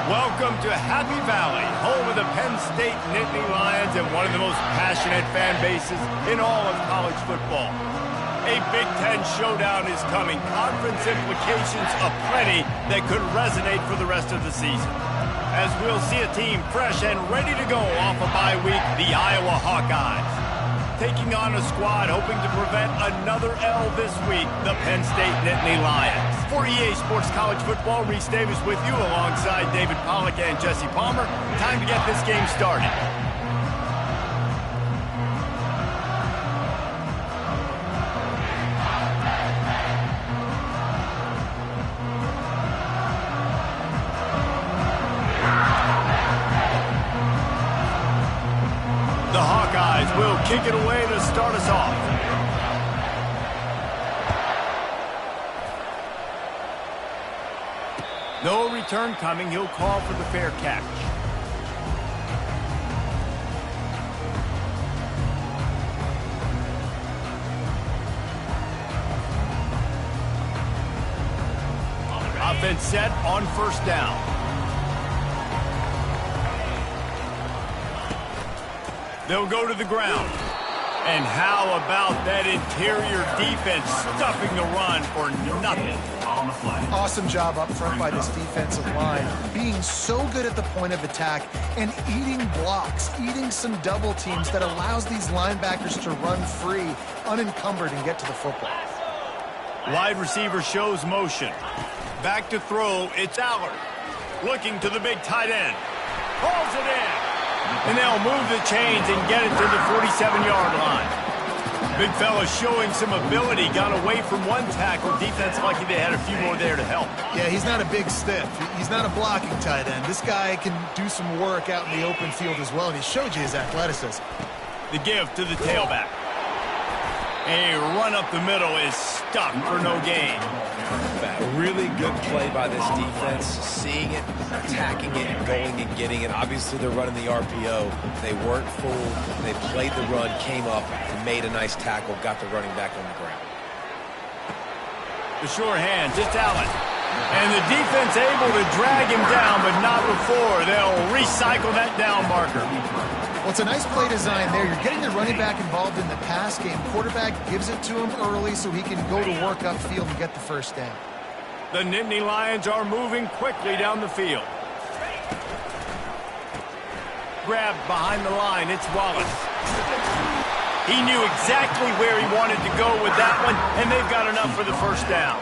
Welcome to Happy Valley, home of the Penn State Nittany Lions and one of the most passionate fan bases in all of college football. A Big Ten showdown is coming. Conference implications aplenty that could resonate for the rest of the season. As we'll see a team fresh and ready to go off a bye week, the Iowa Hawkeyes. Taking on a squad hoping to prevent another L this week, the Penn State Nittany Lions. For EA Sports College Football, Reese Davis with you alongside David Pollack and Jesse Palmer. Time to get this game started. The Hawkeyes will kick it away to start us off. No return coming. He'll call for the fair catch. Offense set on first down. They'll go to the ground. And how about that interior defense stuffing the run for nothing? Awesome job up front by this defensive line, being so good at the point of attack and eating blocks, eating some double teams that allows these linebackers to run free, unencumbered, and get to the football. Wide receiver shows motion. Back to throw, it's Allard. Looking to the big tight end. Hauls it in. And they'll move the chains and get it to the 47-yard line. Big fella showing some ability, got away from one tackle. Defense lucky they had a few more there to help. Yeah, he's not a big stiff. He's not a blocking tight end. This guy can do some work out in the open field as well, and he showed you his athleticism. The give to the tailback. A run up the middle is stuck for no gain. A really good play by this defense, seeing it, attacking it, going and getting it. Obviously, they're running the RPO. They weren't fooled. They played the run, came up, and made a nice tackle, got the running back on the ground. The sure hand, just Allen. And the defense able to drag him down, but not before. They'll recycle that down marker. Well, it's a nice play design there. You're getting the running back involved in the pass game. Quarterback gives it to him early so he can go to work upfield and get the first down. The Nittany Lions are moving quickly down the field. Grabbed behind the line, it's Wallace. He knew exactly where he wanted to go with that one, and they've got enough for the first down.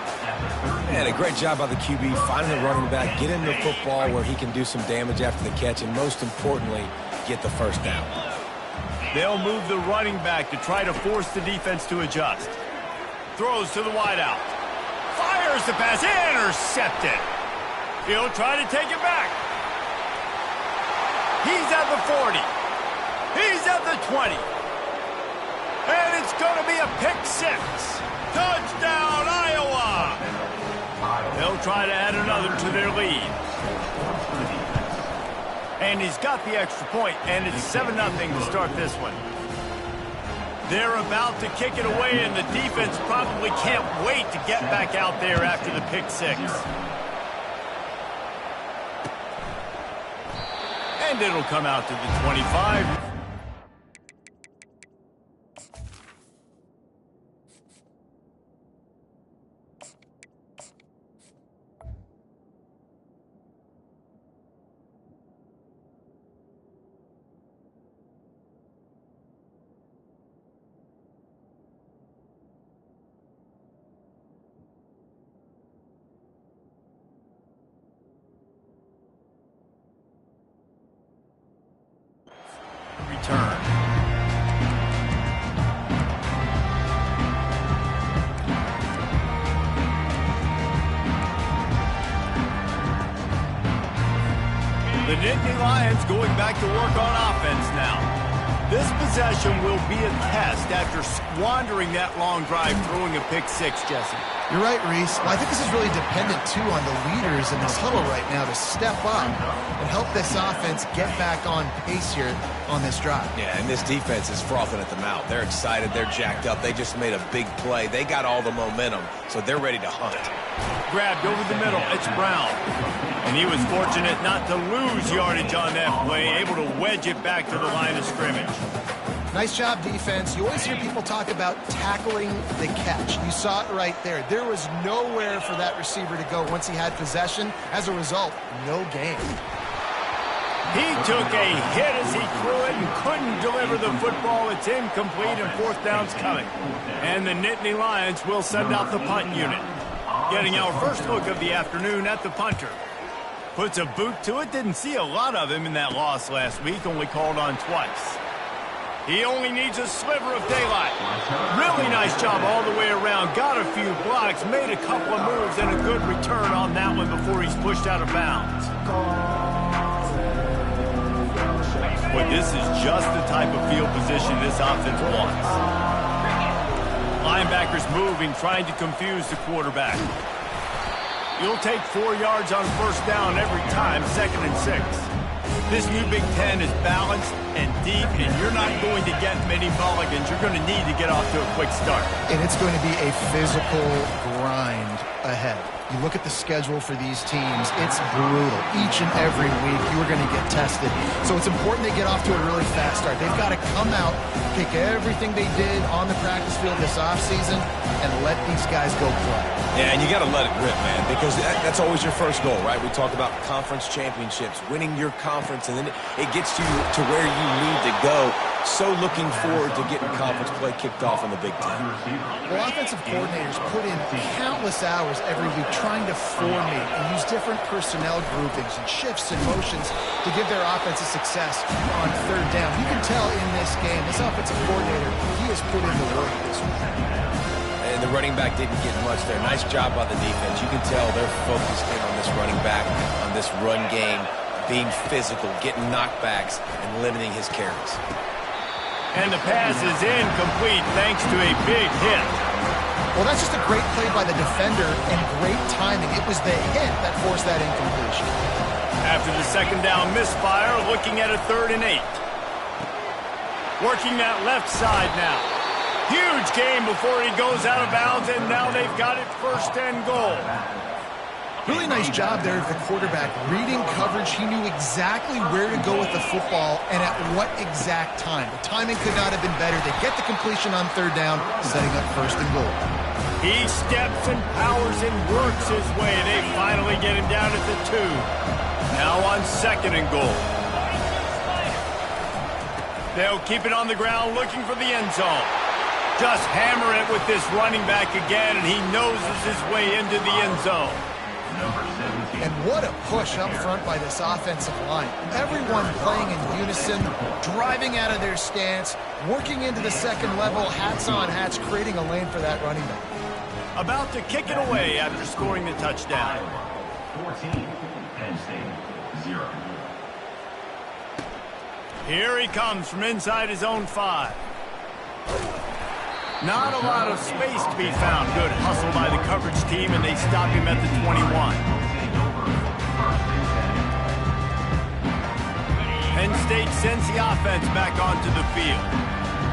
And a great job by the QB, finding the running back, get into the football where he can do some damage after the catch, and most importantly, get the first down. They'll move the running back to try to force the defense to adjust. Throws to the wideout. Fires the pass, intercepted. He'll try to take it back. He's at the 40. He's at the 20. And it's going to be a pick six. Touchdown, Iowa! They'll try to add another to their lead. And he's got the extra point, and it's 7-0 to start this one. They're about to kick it away, and the defense probably can't wait to get back out there after the pick six. And it'll come out to the 25. Return. The Nittany Lions going back to work on offense now. This possession will be a test after squandering that long drive throwing a pick six, Jesse. You're right, Reese. Well, I think this is really dependent, too, on the leaders in this huddle right now to step up and help this offense get back on pace here on this drive. Yeah, and this defense is frothing at the mouth. They're excited. They're jacked up. They just made a big play. They got all the momentum, so they're ready to hunt. Grabbed over the middle. It's Brown. And he was fortunate not to lose yardage on that play, able to wedge it back to the line of scrimmage. Nice job, defense. You always hear people talk about tackling the catch. You saw it right there. There was nowhere for that receiver to go once he had possession. As a result, no gain. He took a hit as he threw it and couldn't deliver the football. It's incomplete and fourth down's coming. And the Nittany Lions will send out the punt unit. Getting our first look of the afternoon at the punter. Puts a boot to it. Didn't see a lot of him in that loss last week. Only called on twice. He only needs a sliver of daylight. Really nice job all the way around. Got a few blocks, made a couple of moves, and a good return on that one before he's pushed out of bounds. But this is just the type of field position this offense wants. Linebackers moving, trying to confuse the quarterback. You'll take 4 yards on first down every time, 2nd and 6. This new Big Ten is balanced and deep, and you're not going to get many mulligans. You're going to need to get off to a quick start. And it's going to be a physical grind ahead. You look at the schedule for these teams, it's brutal. Each and every week, you are going to get tested. So it's important they get off to a really fast start. They've got to come out, take everything they did on the practice field this offseason, and let these guys go play. Yeah, and you got to let it rip, man, because that's always your first goal, right? We talk about conference championships, winning your conference, and then it gets you to where you need to go. So looking forward to getting conference play kicked off in the Big Ten. Well, offensive coordinators put in countless hours every week trying to formate and use different personnel groupings and shifts and motions to give their offense a success on third down. You can tell in this game, this offensive coordinator, he has put in the work this week. And the running back didn't get much there. Nice job by the defense. You can tell they're focused in on this running back, on this run game, being physical, getting knockbacks, and limiting his carries. And the pass is incomplete thanks to a big hit. Well, that's just a great play by the defender and great timing. It was the hit that forced that incompletion. After the second down misfire, looking at a 3rd and 8. Working that left side now. Huge gain before he goes out of bounds, and now they've got it 1st and goal. Really nice job there of the quarterback. Reading coverage, he knew exactly where to go with the football and at what exact time. The timing could not have been better. They get the completion on 3rd down, setting up 1st and goal. He steps and powers and works his way. They finally get him down at the 2. Now on 2nd and goal. They'll keep it on the ground looking for the end zone. Just hammer it with this running back again, and he noses his way into the end zone. And what a push up front by this offensive line. Everyone playing in unison, driving out of their stance, working into the 2nd level, hats on hats, creating a lane for that running back. About to kick it away after scoring the touchdown. 14, Penn State, 0. Here he comes from inside his own 5. Not a lot of space to be found. Good hustle by the coverage team, and they stop him at the 21. Penn State sends the offense back onto the field.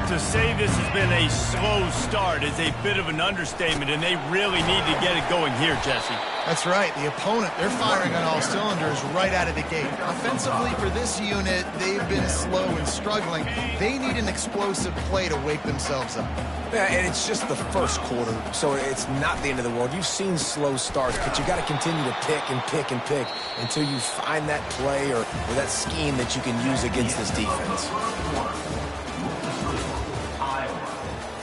To say this has been a slow start is a bit of an understatement, and they really need to get it going here, Jesse. That's right. The opponent, they're firing on all cylinders right out of the gate. Offensively, for this unit, they've been slow and struggling. They need an explosive play to wake themselves up. Yeah, and it's just the first quarter, so it's not the end of the world. You've seen slow starts, but you got to continue to pick and pick and pick until you find that play or that scheme that you can use against this defense. Iowa,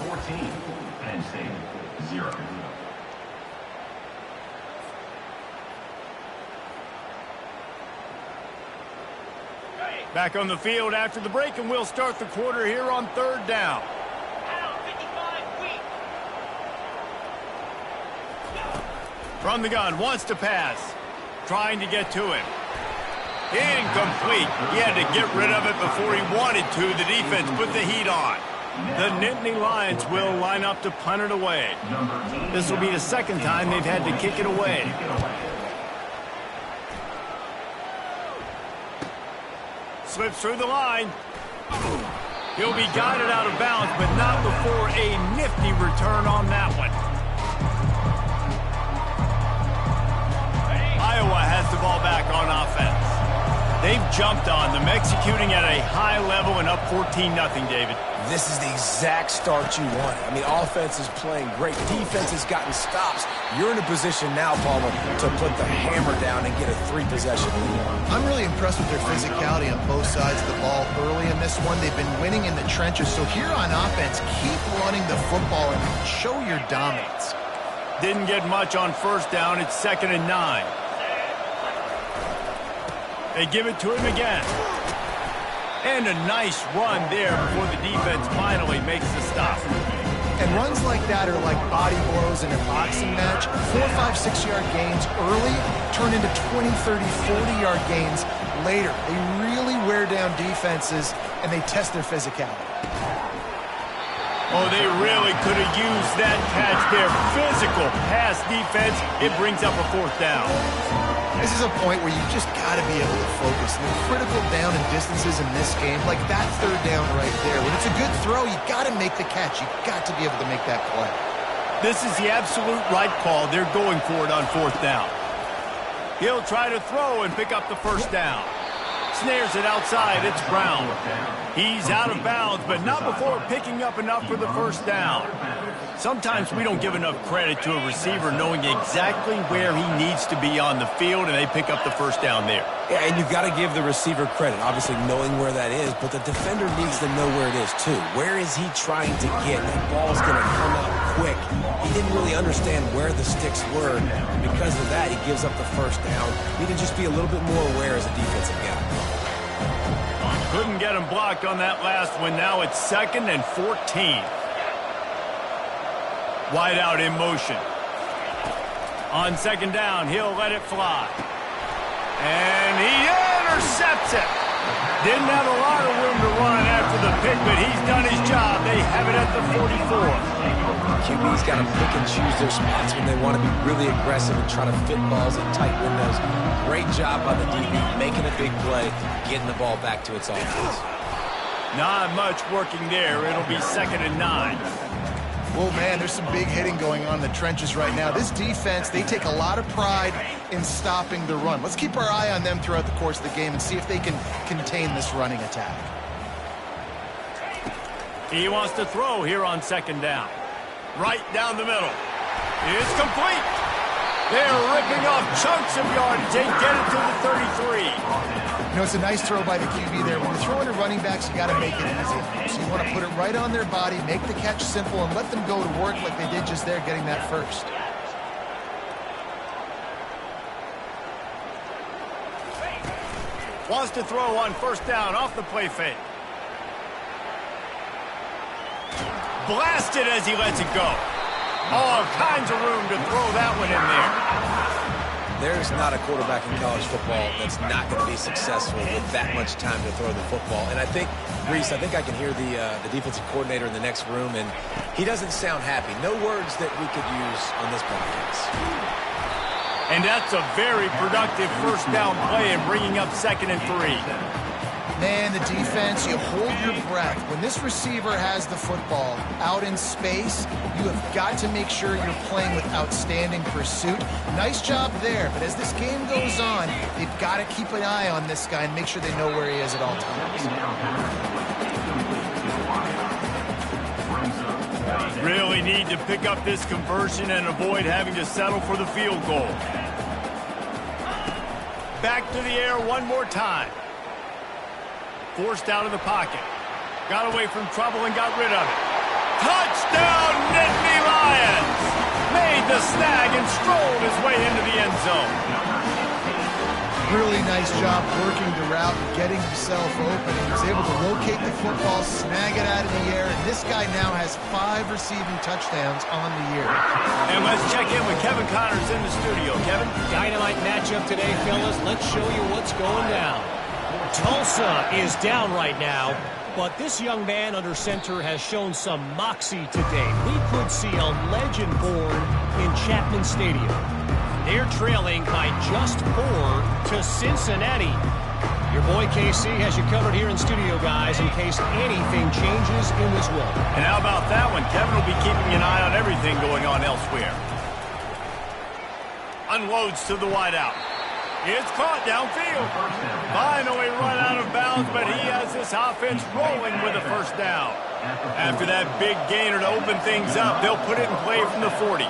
14, Penn State, 0. Back on the field after the break, and we'll start the quarter here on 3rd down. From the gun, wants to pass. Trying to get to him. Incomplete. He had to get rid of it before he wanted to. The defense put the heat on. The Nittany Lions will line up to punt it away. This will be the second time they've had to kick it away. Slips through the line. He'll be guided out of bounds, but not before a nifty return on that one. Iowa has the ball back on offense. They've jumped on them, executing at a high level and up 14-0, David. This is the exact start you want. I mean, offense is playing great. Defense has gotten stops. You're in a position now, Palmer, to put the hammer down and get a 3-possession lead. I'm really impressed with their physicality on both sides of the ball early in this one. They've been winning in the trenches. So here on offense, keep running the football and show your dominance. Didn't get much on first down. It's 2nd and 9. They give it to him again. And a nice run there before the defense finally makes the stop. And runs like that are like body blows in a boxing match. 4, 5, 6-yard gains early turn into 20, 30, 40-yard gains later. They really wear down defenses, and they test their physicality. Oh, they really could have used that catch there. Physical pass defense. It brings up a 4th down. This is a point where you just got to be able to focus. And the critical down and distances in this game, like that 3rd down right there. When it's a good throw, you got to make the catch. You got to be able to make that play. This is the absolute right call. They're going for it on 4th down. He'll try to throw and pick up the 1st down. Snares it outside. It's Brown. He's out of bounds, but not before picking up enough for the 1st down. Sometimes we don't give enough credit to a receiver knowing exactly where he needs to be on the field, and they pick up the 1st down there. Yeah, and you've got to give the receiver credit, obviously knowing where that is, but the defender needs to know where it is too. Where is he trying to get? That ball's going to come out quick. He didn't really understand where the sticks were. Because of that, he gives up the 1st down. You need to just be a little bit more aware as a defensive guy. Couldn't get him blocked on that last one. Now it's 2nd and 14. Wide out in motion. On 2nd down, he'll let it fly. And he intercepts it. Didn't have a lot of room to run after the pick, but he's done his job. They have it at the 44. QB's got to pick and choose their spots when they want to be really aggressive and try to fit balls in tight windows. Great job by the DB, making a big play, getting the ball back to its offense. Not much working there. It'll be 2nd and 9. Well, man, there's some big hitting going on in the trenches right now. This defense, they take a lot of pride in stopping the run. Let's keep our eye on them throughout the course of the game and see if they can contain this running attack. He wants to throw here on 2nd down. Right down the middle. It's complete. They're ripping off chunks of yardage. They get it to the 33. You know, it's a nice throw by the QB there. When you're throwing to running backs, you got to make it easy. So you want to put it right on their body, make the catch simple, and let them go to work like they did just there, getting that 1st. Wants to throw on 1st down off the play fake. Blasted as he lets it go. All kinds of room to throw that one in there. There's not a quarterback in college football that's not going to be successful with that much time to throw the football. And I think, Reese, I can hear the defensive coordinator in the next room, and he doesn't sound happy. No words that we could use on this podcast. And that's a very productive 1st down play and bringing up 2nd and 3. Man, the defense, you hold your breath. When this receiver has the football out in space, you have got to make sure you're playing with outstanding pursuit. Nice job there, but as this game goes on, they've got to keep an eye on this guy and make sure they know where he is at all times. Really need to pick up this conversion and avoid having to settle for the field goal. Back to the air one more time. Forced out of the pocket. Got away from trouble and got rid of it. Touchdown, Nittany Lions! Made the snag and strolled his way into the end zone. Really nice job working the route and getting himself open. He was able to locate the football, snag it out of the air, and this guy now has 5 receiving touchdowns on the year. And let's check in with Kevin Connors in the studio. Kevin? Dynamite matchup today, fellas. Let's show you what's going down. Tulsa is down right now, But this young man under center has shown some moxie today. We could see a legend born in Chapman Stadium. They're trailing by just 4 to Cincinnati. Your boy KC has you covered here in studio, guys, in case anything changes in this one. And how about that one? Kevin will be keeping an eye on everything going on elsewhere. Unloads to the wideout. It's caught downfield. Finally run out of bounds, but he has this offense rolling with a first down. After that big gainer to open things up, they'll put it in play from the 40.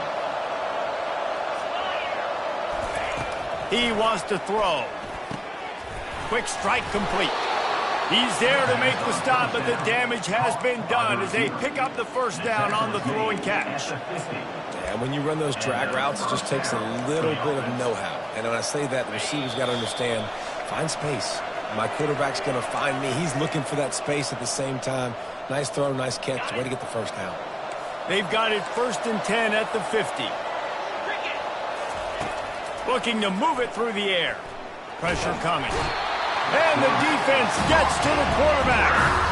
He wants to throw. Quick strike complete. He's there to make the stop, but the damage has been done as they pick up the first down on the throw and catch. And when you run those drag routes, it just takes a little bit of know-how. And when I say that, the receiver's got to understand, find space. My quarterback's going to find me. He's looking for that space at the same time. Nice throw, nice catch. Way to get the first down. They've got it 1st and 10 at the 50. Looking to move it through the air. Pressure coming. And the defense gets to the quarterback.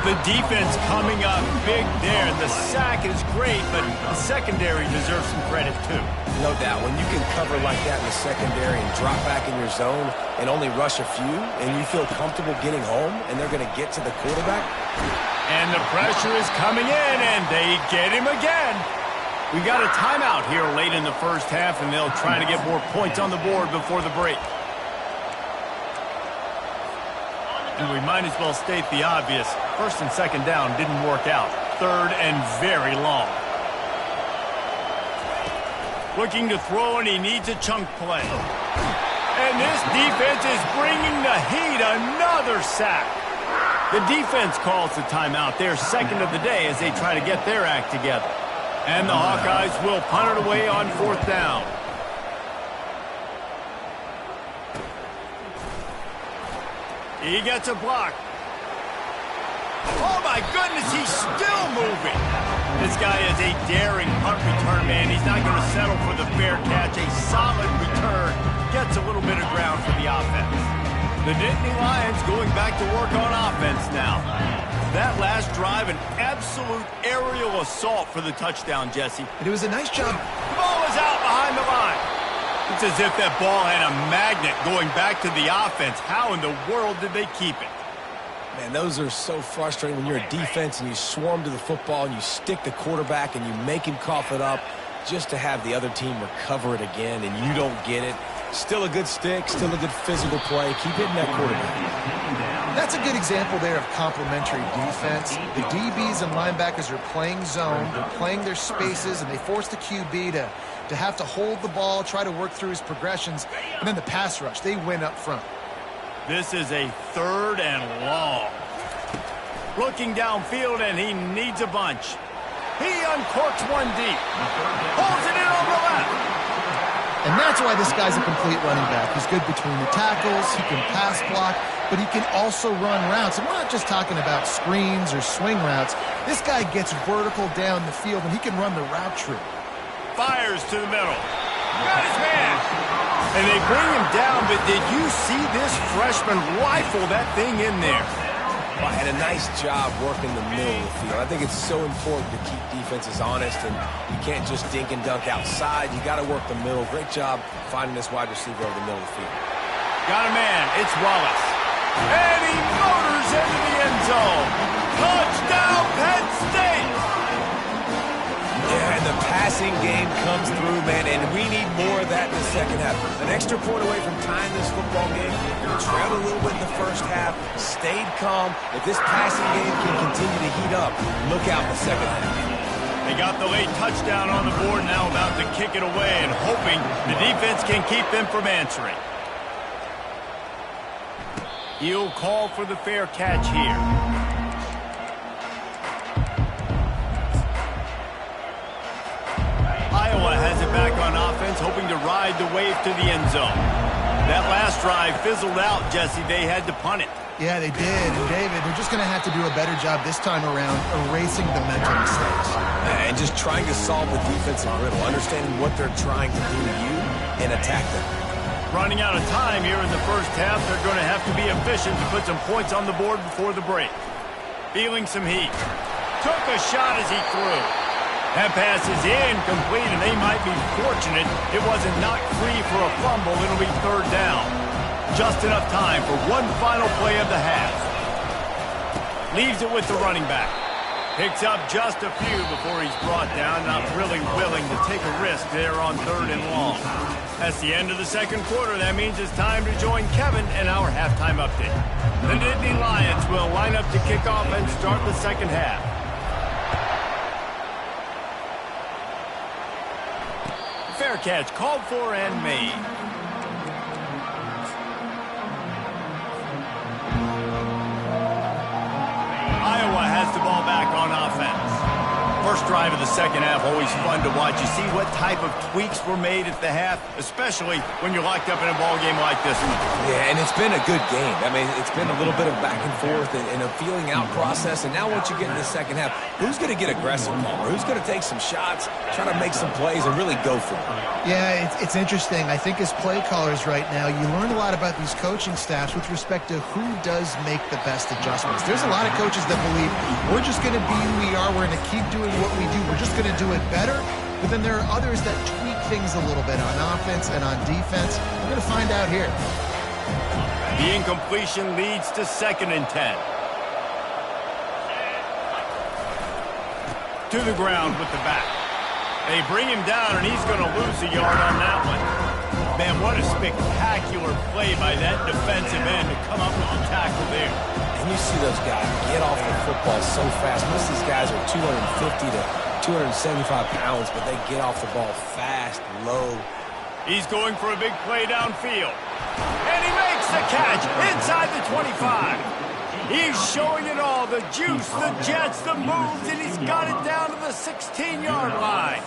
The defense coming up big there. The sack is great, but the secondary deserves some credit too. No doubt. When you can cover like that in the secondary and drop back in your zone and only rush a few, and you feel comfortable getting home, and they're going to get to the quarterback. And the pressure is coming in, and they get him again. We got a timeout here late in the first half, and they'll try to get more points on the board before the break. And we might as well state the obvious. 1st and 2nd down didn't work out. 3rd and very long. Looking to throw, and he needs a chunk play. And this defense is bringing the heat. Another sack. The defense calls the timeout. They're 2nd of the day as they try to get their act together. And the Hawkeyes will punt it away on 4th down. He gets a block. Oh, my goodness, he's still moving. This guy is a daring punt return man. He's not going to settle for the fair catch. A solid return. Gets a little bit of ground for the offense. The Nittany Lions going back to work on offense now. That last drive, an absolute aerial assault for the touchdown, Jesse. It was a nice job. The ball was out behind the line. It's as if that ball had a magnet going back to the offense. How in the world did they keep it? Man, those are so frustrating when you're a defense and you swarm to the football and you stick the quarterback and you make him cough it up just to have the other team recover it again and you don't get it. Still a good stick, still a good physical play. Keep hitting that quarterback. That's a good example there of complementary defense. The DBs and linebackers are playing zone, they're playing their spaces, and they force the QB to have to hold the ball, try to work through his progressions, and then the pass rush, they win up front. This is a 3rd and long. Looking downfield, and he needs a bunch. He uncorks one deep. Holds it in on the left. And that's why this guy's a complete running back. He's good between the tackles, he can pass block, but he can also run routes. And we're not just talking about screens or swing routes. This guy gets vertical down the field, and he can run the route tree. Fires to the middle. Got his man. And they bring him down, but did you see this freshman rifle that thing in there? Well, had a nice job working the middle of the field. I think it's so important to keep defenses honest, and you can't just dink and dunk outside. You got to work the middle. Great job finding this wide receiver over the middle of the field. Got a man. It's Wallace. And he motors into the end zone. Touchdown, Penn State! Yeah, and the passing game comes through, man, and we need more of that in the second half. An extra point away from tying this football game. We trailed a little bit in the first half, stayed calm. If this passing game can continue to heat up, look out in the second half. They got the late touchdown on the board, now about to kick it away and hoping the defense can keep them from answering. He'll call for the fair catch here. Iowa has it back on offense, hoping to ride the wave to the end zone. That last drive fizzled out, Jesse. They had to punt it. Yeah, they did. And David, they're just going to have to do a better job this time around erasing the mental mistakes. And just trying to solve the defensive riddle, understanding what they're trying to do to you and attack them. Running out of time here in the first half, they're going to have to be efficient to put some points on the board before the break. Feeling some heat. Took a shot as he threw. That pass is incomplete, and they might be fortunate it wasn't knocked free for a fumble. It'll be third down. Just enough time for one final play of the half. Leaves it with the running back. Picks up just a few before he's brought down. Not really willing to take a risk there on third and long. That's the end of the second quarter. That means it's time to join Kevin in our halftime update. The Nittany Lions will line up to kick off and start the second half. Fair catch called for and made. Iowa has the ball back on offense. First drive of the second half, always fun to watch. You see what type of tweaks were made at the half, especially when you're locked up in a ball game like this one. Yeah, and it's been a good game. I mean, it's been a little bit of back and forth and a feeling out process. And now once you get in the second half, who's going to get aggressive, Palmer? Who's going to take some shots, try to make some plays, and really go for it? Yeah, it's interesting. I think as play callers right now, you learn a lot about these coaching staffs with respect to who does make the best adjustments. There's a lot of coaches that believe we're just going to be who we are. We're going to keep doing what we do. We're just going to do it better. But then there are others that tweak things a little bit on offense and on defense. We're going to find out here. The incompletion leads to 2nd and 10. To the ground with the back. They bring him down, and he's going to lose a yard on that one. Man, what a spectacular play by that defensive end to come up with the tackle there. And you see those guys get off the football so fast. Most of these guys are 250 to 275 pounds, but they get off the ball fast, low. He's going for a big play downfield. And he makes the catch inside the 25. He's showing it all, the juice, the jets, the moves, and he's got it down to the 16-yard line.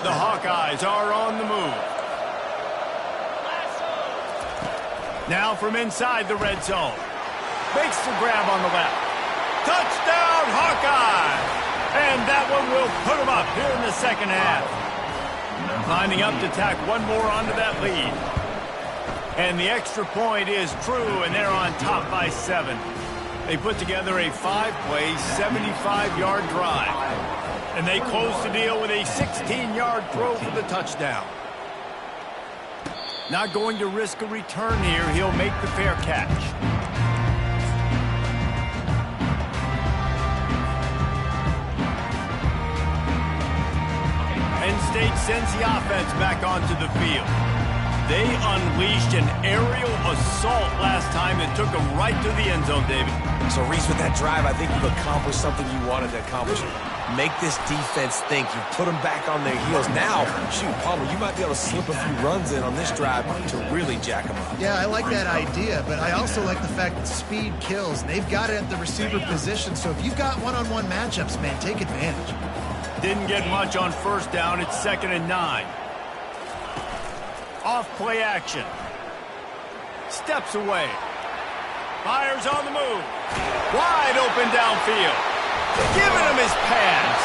The Hawkeyes are on the move. Now from inside the red zone. Makes the grab on the left. Touchdown, Hawkeye! And that one will put him up here in the second half. Lining up to tack one more onto that lead. And the extra point is true, and they're on top by 7. They put together a 5-play, 75-yard drive. And they close the deal with a 16-yard throw for the touchdown. Not going to risk a return here. He'll make the fair catch. Penn State sends the offense back onto the field. They unleashed an aerial assault last time and took them right to the end zone, David. So, Reese, with that drive, I think you've accomplished something you wanted to accomplish. Make this defense think. You put them back on their heels. Now, shoot, Palmer, you might be able to slip a few runs in on this drive to really jack them up. Yeah, I like that idea, but I also like the fact that speed kills. And they've got it at the receiver position, so if you've got one-on-one matchups, man, take advantage. Didn't get much on first down. It's 2nd and 9. Off play action. Steps away. Fires on the move. Wide open downfield. Giving him his pass.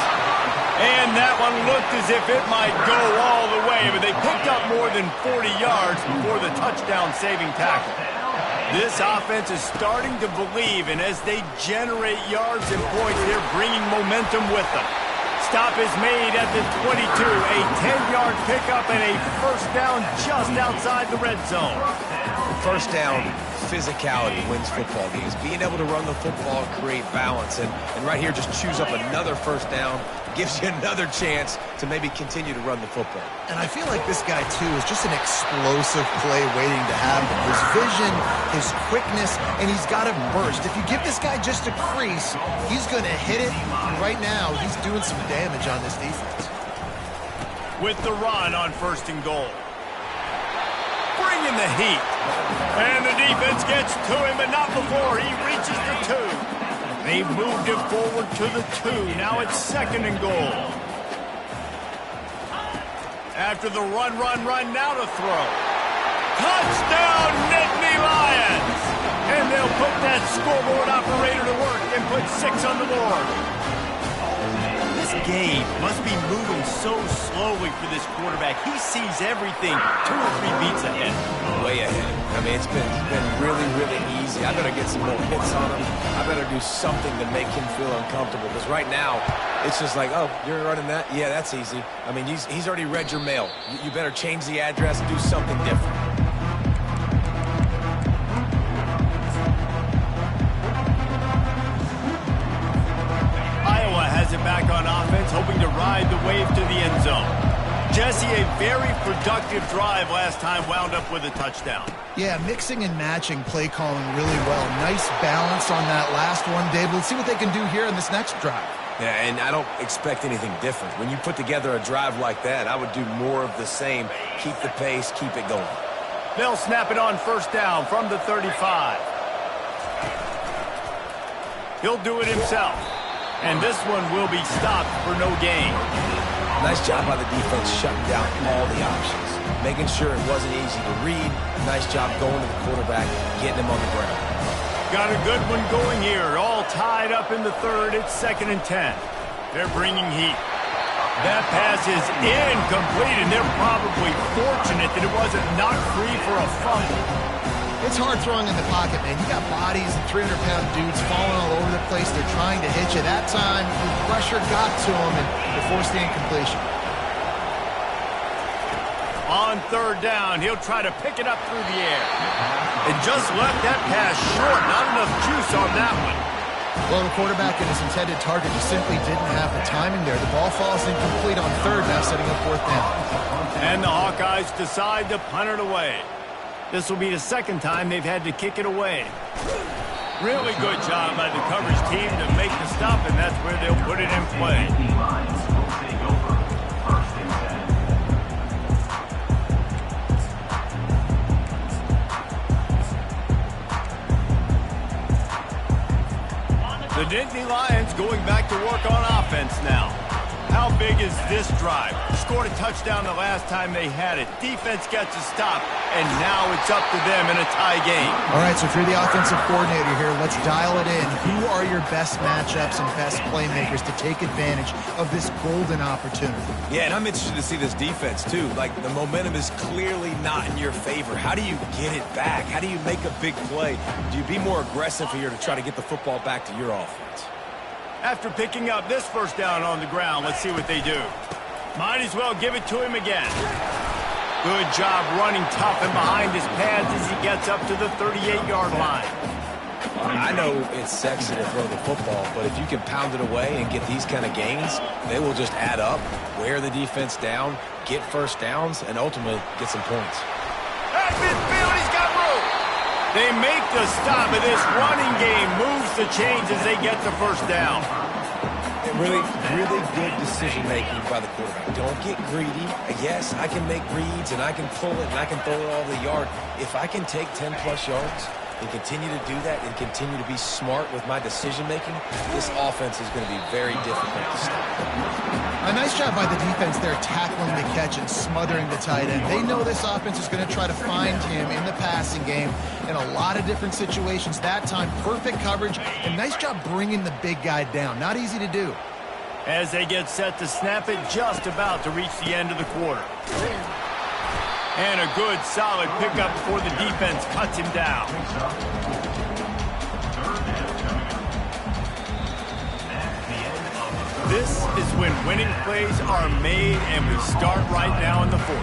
And that one looked as if it might go all the way, but they picked up more than 40 yards before the touchdown-saving tackle. This offense is starting to believe, and as they generate yards and points, they're bringing momentum with them. Stop is made at the 22. A 10-yard pickup and a first down just outside the red zone. First down, physicality wins football games. Being able to run the football, create balance. And right here, just choose up another first down. Gives you another chance to maybe continue to run the football. And I feel like this guy, too, is just an explosive play waiting to happen. His vision, his quickness, and he's got a burst. If you give this guy just a crease, he's going to hit it. And right now, he's doing some damage on this defense. With the run on 1st and goal. Bringing the heat. And the defense gets to him, but not before he reaches the 2. They've moved it forward to the 2. Now it's 2nd and goal. After the run, now to throw. Touchdown, Nittany Lions! And they'll put that scoreboard operator to work and put 6 on the board. This game must be moving so slowly for this quarterback. He sees everything 2 or 3 beats ahead. Way ahead. I mean, it's been really, really easy. I better get some more hits on him. I better do something to make him feel uncomfortable. Because right now, it's just like, oh, you're running that? Yeah, that's easy. I mean, he's already read your mail. You better change the address, do something different. Iowa has it back on offense, hoping to ride the wave to the end zone. Jesse, a very productive drive last time, wound up with a touchdown. Yeah, mixing and matching play calling really well. Nice balance on that last one, Dave. Let's see what they can do here in this next drive. Yeah, and I don't expect anything different. When you put together a drive like that, I would do more of the same. Keep the pace, keep it going. They'll snap it on first down from the 35. He'll do it himself. And this one will be stopped for no gain. Nice job by the defense shutting down all the options, making sure it wasn't easy to read. Nice job going to the quarterback, getting him on the ground. Got a good one going here. All tied up in the third. It's 2nd and 10. They're bringing heat. That pass is incomplete, and they're probably fortunate that it wasn't knocked free for a fumble. It's hard throwing in the pocket, man. You got bodies and 300-pound dudes falling all over the place. They're trying to hit you. That time, the pressure got to them, and they forced the incompletion. On third down, he'll try to pick it up through the air. And just left that pass short. Not enough juice on that one. Well, the quarterback and his intended target just simply didn't have the timing there. The ball falls incomplete on third, now setting up fourth down. And the Hawkeyes decide to punt it away. This will be the second time they've had to kick it away. Really good job by the coverage team to make the stop, and that's where they'll put it in play. The Nittany Lions going back to work on offense now. How big is this drive? Scored a touchdown the last time they had it. Defense gets a stop, and now it's up to them in a tie game. All right, so if you're the offensive coordinator here, let's dial it in. Who are your best matchups and best playmakers to take advantage of this golden opportunity? Yeah, and I'm interested to see this defense, too. Like, the momentum is clearly not in your favor. How do you get it back? How do you make a big play? Do you be more aggressive here to try to get the football back to your offense? After picking up this first down on the ground, let's see what they do. Might as well give it to him again. Good job running tough and behind his pads as he gets up to the 38-yard line. I know it's sexy to throw the football, but if you can pound it away and get these kind of gains, they will just add up, wear the defense down, get first downs, and ultimately get some points. At midfield, he's got room. They make the stop, and this running game moves the chains as they get the first down. Really, really good decision-making by the quarterback. Don't get greedy. Yes, I can make reads, and I can pull it, and I can throw it all the yard. If I can take 10-plus yards and continue to do that and continue to be smart with my decision-making, this offense is going to be very difficult to stop. A nice job by the defense there tackling the catch and smothering the tight end. They know this offense is going to try to find him in the passing game in a lot of different situations. That time, perfect coverage, and nice job bringing the big guy down. Not easy to do. As they get set to snap it, just about to reach the end of the quarter. And a good, solid pickup before the defense cuts him down. This is when winning plays are made, and we start right now in the fourth.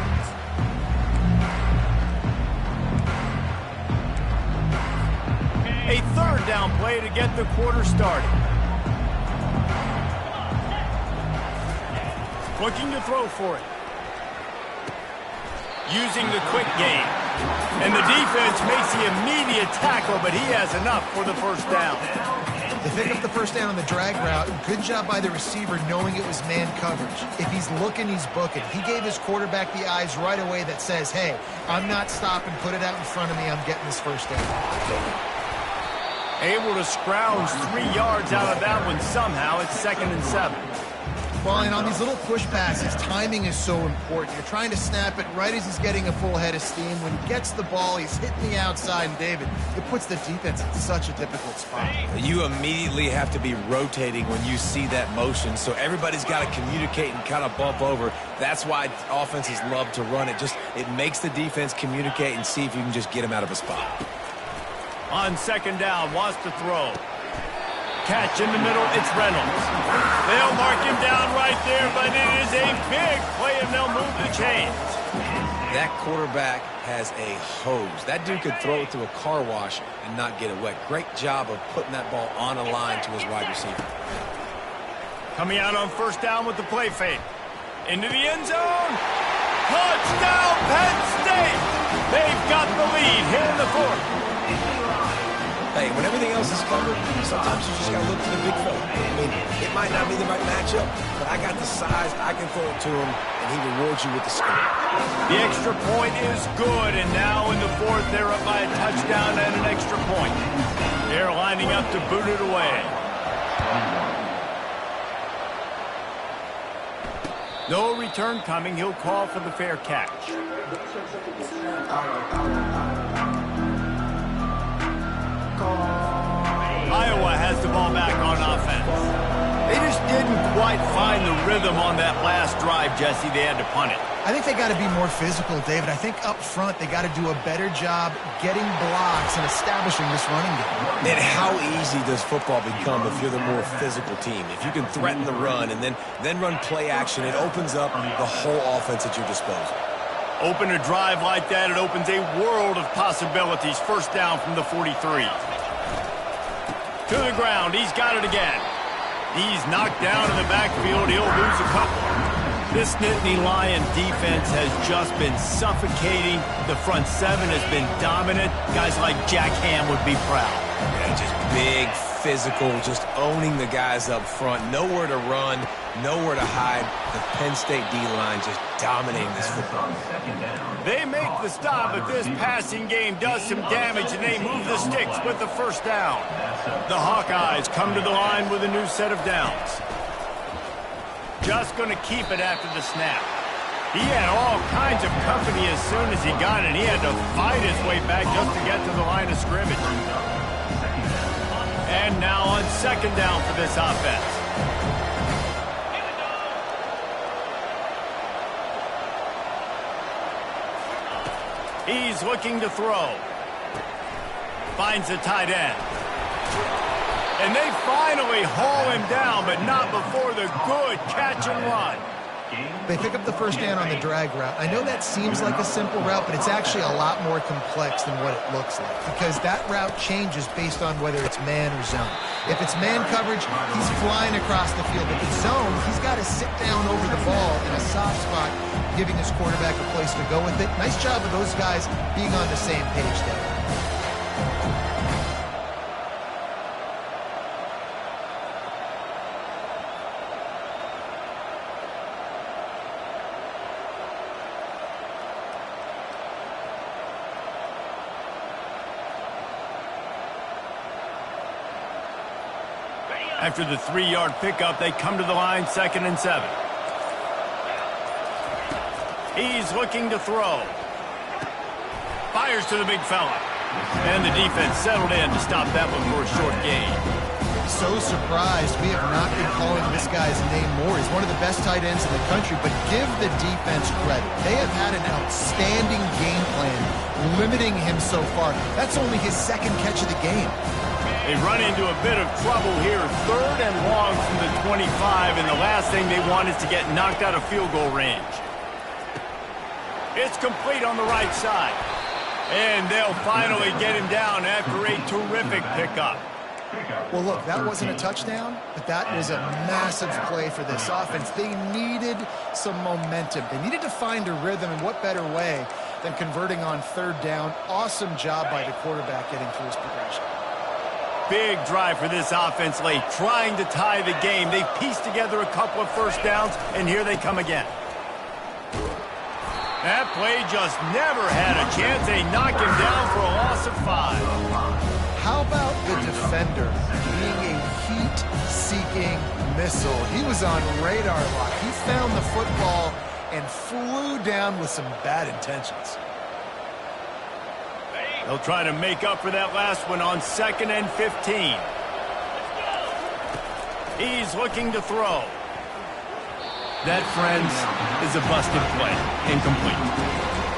A third down play to get the quarter started. Looking to throw for it. Using the quick game. And the defense makes the immediate tackle, but he has enough for the first down. They pick up the first down on the drag route. Good job by the receiver knowing it was man coverage. If he's looking, he's booking. He gave his quarterback the eyes right away that says, hey, I'm not stopping, put it out in front of me, I'm getting this first down. Able to scrounge 3 yards out of that one somehow. It's 2nd and 7. Well, and on these little push passes, timing is so important. You're trying to snap it right as he's getting a full head of steam. When he gets the ball, he's hitting the outside, and David, it puts the defense in such a difficult spot. You immediately have to be rotating when you see that motion, so everybody's got to communicate and kind of bump over. That's why offenses love to run it. It makes the defense communicate and see if you can just get him out of a spot. On second down, wants to throw. Catch in the middle, it's Reynolds. They'll mark him down right there, but it is a big play, and they'll move the chains. That quarterback has a hose. That dude could throw it through a car wash and not get it wet. Great job of putting that ball on a line to his wide receiver. Coming out on first down with the play fake. Into the end zone. Touchdown, Penn State! They've got the lead here in the fourth. Hey, when everything else is covered, sometimes you just got to look to the big fella. I mean, it might not be the right matchup, but I got the size, I can throw it to him, and he rewards you with the skill. The extra point is good, and now in the fourth, they're up by a touchdown and an extra point. They're lining up to boot it away. No return coming. He'll call for the fair catch. Iowa has the ball back on offense. They just didn't quite find the rhythm on that last drive, Jesse. They had to punt it. I think they got to be more physical, David. I think up front they got to do a better job getting blocks and establishing this running game. And how easy does football become if you're the more physical team? If you can threaten the run and then run play action, it opens up the whole offense at your disposal. Open a drive like that, it opens a world of possibilities. First down from the 43. To the ground, he's got it again. He's knocked down in the backfield, he'll lose a couple. This Nittany Lion defense has just been suffocating. The front seven has been dominant. Guys like Jack Ham would be proud. Yeah, just big, physical, just owning the guys up front. Nowhere to run, nowhere to hide. The Penn State D-line just dominating this football. They make the stop, but this passing game does some damage, and they move the sticks with the first down. The Hawkeyes come to the line with a new set of downs. Just going to keep it after the snap. He had all kinds of company as soon as he got it. He had to fight his way back just to get to the line of scrimmage. And now on second down for this offense. He's looking to throw. Finds the tight end. And they finally haul him down, but not before the good catch and run. They pick up the first down on the drag route. I know that seems like a simple route, but it's actually a lot more complex than what it looks like, because that route changes based on whether it's man or zone. If it's man coverage, he's flying across the field. If it's zone, he's got to sit down over the ball in a soft spot, giving his quarterback a place to go with it. Nice job of those guys being on the same page there. After the 3-yard pickup, they come to the line, 2nd and 7. He's looking to throw. Fires to the big fella. And the defense settled in to stop that one for a short gain. So surprised we have not been calling this guy's name more. He's one of the best tight ends in the country, but give the defense credit. They have had an outstanding game plan limiting him so far. That's only his 2nd catch of the game. They run into a bit of trouble here. 3rd and long from the 25, and the last thing they want is to get knocked out of field goal range. It's complete on the right side. And they'll finally get him down after a terrific pickup. Well, look, that wasn't a touchdown, but that was a massive play for this offense. They needed some momentum. They needed to find a rhythm, and what better way than converting on 3rd down. Awesome job by the quarterback getting through his progression. Big drive for this offense late, trying to tie the game. They pieced together a couple of first downs, and here they come again. That play just never had a chance. They knock him down for a loss of 5. How about the defender being a heat-seeking missile. He was on radar lock. He found the football and flew down with some bad intentions. He'll try to make up for that last one on 2nd and 15. He's looking to throw. That, friends, is a busted play. Incomplete.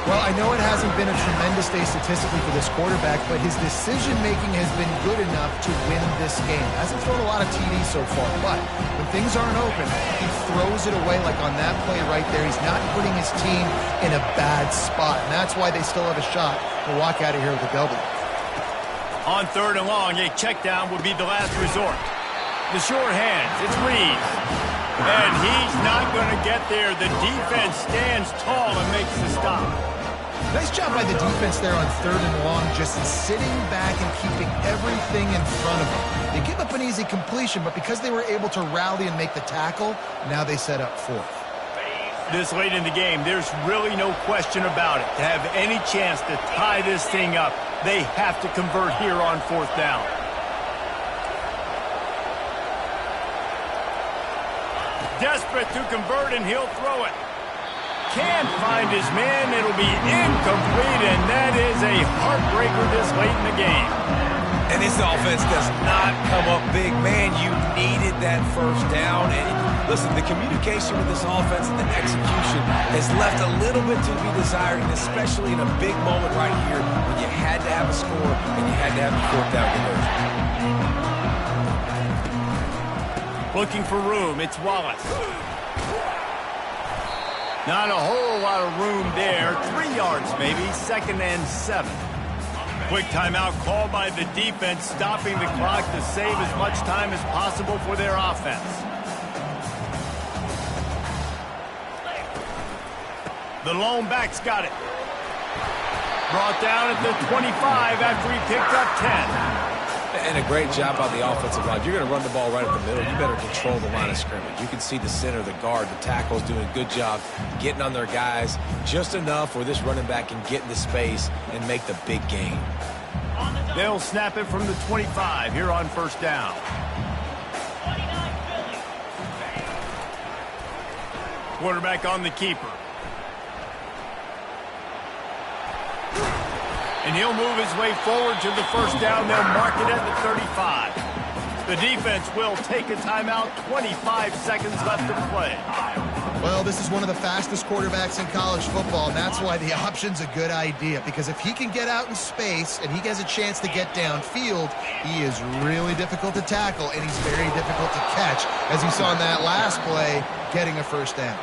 Well, I know it hasn't been a tremendous day statistically for this quarterback, but his decision-making has been good enough to win this game. Hasn't thrown a lot of TDs so far, but when things aren't open, he throws it away like on that play right there. He's not putting his team in a bad spot, and that's why they still have a shot to walk out of here with a W. On 3rd and long, a check down would be the last resort. The short hands, it's Reeves. And he's not going to get there. The defense stands tall and makes the stop. Nice job by the defense there on 3rd and long, just sitting back and keeping everything in front of them. They give up an easy completion, but because they were able to rally and make the tackle, now they set up 4th. This late in the game, there's really no question about it. To have any chance to tie this thing up, they have to convert here on 4th down. Desperate to convert, and he'll throw it. Can't find his man. It'll be incomplete, and that is a heartbreaker this late in the game. And this offense does not come up big. Man, you needed that first down. And listen, the communication with this offense and the execution has left a little bit to be desired, and especially in a big moment right here when you had to have a score and you had to have a 4th down conversion. Looking for room, it's Wallace. Not a whole lot of room there. 3 yards maybe, 2nd and 7. Quick timeout called by the defense, stopping the clock to save as much time as possible for their offense. The lone back's got it. Brought down at the 25 after he picked up 10. And a great job by the offensive line. If you're going to run the ball right up the middle, you better control the line of scrimmage. You can see the center, the guard, the tackles doing a good job getting on their guys just enough where this running back can get into space and make the big gain. They'll snap it from the 25 here on 1st down. Quarterback on the keeper. And he'll move his way forward to the 1st down. They'll mark it at the 35. The defense will take a timeout. 25 seconds left to play. Well, this is one of the fastest quarterbacks in college football, and that's why the option's a good idea, because if he can get out in space and he has a chance to get downfield, he is really difficult to tackle, and he's very difficult to catch, as you saw in that last play, getting a 1st down.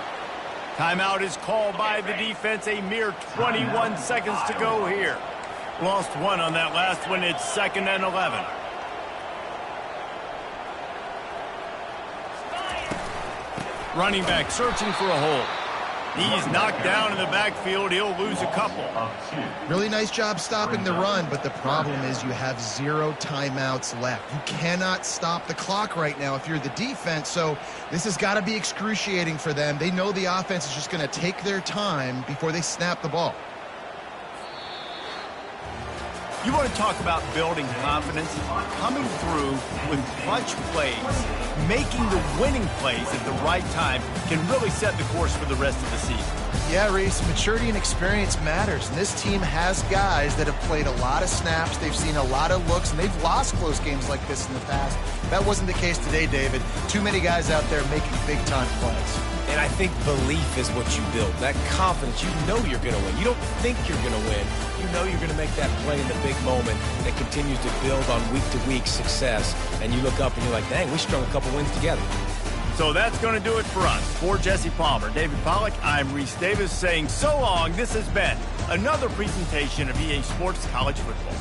Timeout is called by the defense. A mere 21 seconds to go here. Lost 1 on that last one. It's 2nd and 11. Running back searching for a hole. He's knocked down in the backfield. He'll lose a couple. Really nice job stopping the run, but the problem is you have 0 timeouts left. You cannot stop the clock right now if you're the defense, so this has got to be excruciating for them. They know the offense is just going to take their time before they snap the ball. You want to talk about building confidence? Coming through with clutch plays, making the winning plays at the right time can really set the course for the rest of the season. Yeah, Reese, maturity and experience matters. And this team has guys that have played a lot of snaps. They've seen a lot of looks, and they've lost close games like this in the past. That wasn't the case today, David. Too many guys out there making big-time plays. And I think belief is what you build. That confidence, you know you're going to win. You don't think you're going to win. You know you're going to make that play in the big moment that continues to build on week-to-week success. And you look up and you're like, dang, we strung a couple wins together. So that's going to do it for us. For Jesse Palmer, David Pollack, I'm Reese Davis saying so long. This has been another presentation of EA Sports College Football.